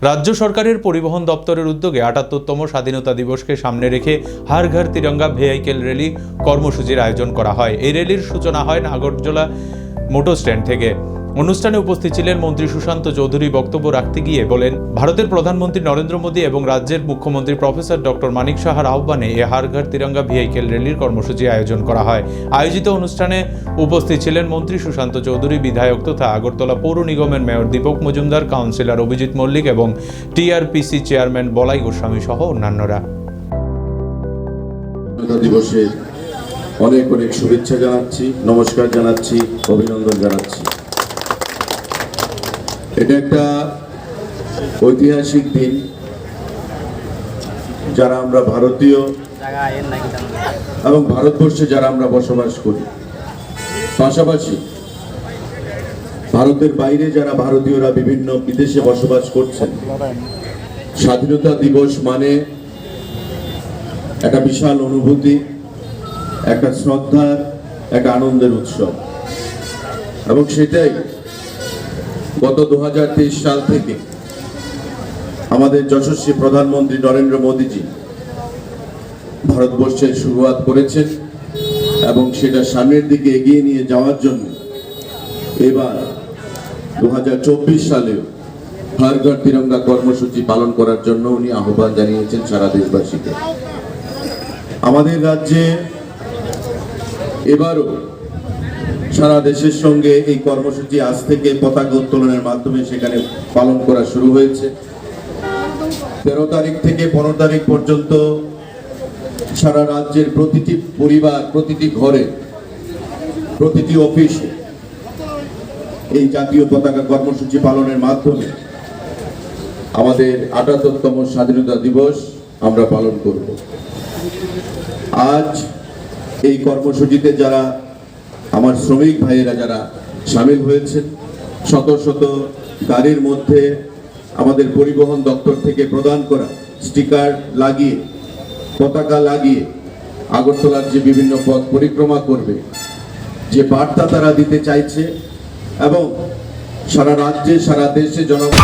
রাজ্য সরকারের পরিবহন দপ্তরের উদ্যোগে ৭৮তম স্বাধীনতা দিবসকে সামনে রেখে হর ঘর তিরঙ্গা ভেহিকেল র্যালি কর্মসূচির আয়োজন করা হয়। এই র্যালির সূচনা হয় নাগরজোলা মোটর স্ট্যান্ড থেকে। অনুষ্ঠানে উপস্থিত ছিলেন মন্ত্রী সুশান্ত চৌধুরী। বক্তব্য রাখতে গিয়ে বলেন, ভারতের প্রধানমন্ত্রী নরেন্দ্র মোদী এবং রাজ্যের মুখ্যমন্ত্রী প্রফেসর ডক্টর মানিক সাহার আহ্বানে এই হর ঘর তিরঙ্গা ভেহিকেল র্যালির কর্মসূচি আয়োজন করা হয়। আয়োজিত অনুষ্ঠানে উপস্থিত ছিলেন মন্ত্রী সুশান্ত চৌধুরী, বিধায়ক তথা আগরতলা পৌর নিগমের মেয়র দীপক মজুমদার, কাউন্সিলর অভিজিৎ মল্লিক এবং টিআরপিসি চেয়ারম্যান বলাই গোস্বামী সহ অন্যান্যরা। দিবসে অনেক অনেক শুভেচ্ছা জানাচ্ছি, নমস্কার জানাচ্ছি, অভিনন্দন জানাচ্ছি। এটা একটা ঐতিহাসিক দিন। যারা আমরা ভারতীয় এবং ভারতবর্ষে যারা আমরা বসবাস করি, পাশাপাশি ভারতের বাইরে যারা ভারতীয়রা বিভিন্ন বিদেশে বসবাস করছেন, স্বাধীনতা দিবস মানে একটা বিশাল অনুভূতি, একটা শ্রদ্ধার, একটা আনন্দের উৎসব। এবং সেটাই গত 2023 সাল থেকে আমাদের যশস্বী প্রধানমন্ত্রী নরেন্দ্র মোদীজি ভারতবর্ষের শুরুয়াত করেছেন এবং সেটা সামনের দিকে এগিয়ে নিয়ে যাওয়ার জন্য এবার 2024 সালেও হর ঘর তিরঙ্গা কর্মসূচি পালন করার জন্য উনি আহ্বান জানিয়েছেন সারা দেশবাসীকে। আমাদের রাজ্যে এবারও সারা দেশের সঙ্গে এই কর্মসূচি আজ থেকে পতাকা উত্তোলনের মাধ্যমে সেখানে পালন করা শুরু হয়েছে। 13 তারিখ থেকে 15 তারিখ পর্যন্ত সারা রাজ্যের প্রতিটি পরিবার, প্রতিটি ঘরে, প্রতিটি অফিসে এই জাতীয় পতাকা কর্মসূচি পালনের মাধ্যমে আমাদের ৭৮তম স্বাধীনতা দিবস আমরা পালন করব। আজ এই কর্মসূচিতে যারা আমার শ্রমিক ভাইয়েরা যারা সামিল হয়েছেন, শত শত গাড়ির মধ্যে আমাদের পরিবহন দপ্তর থেকে প্রদান করা স্টিকার লাগিয়ে, পতাকা লাগিয়ে আগরতলার যে বিভিন্ন পথ পরিক্রমা করবে, যে বার্তা তারা দিতে চাইছে এবং সারা রাজ্যে সারা দেশে জনগণ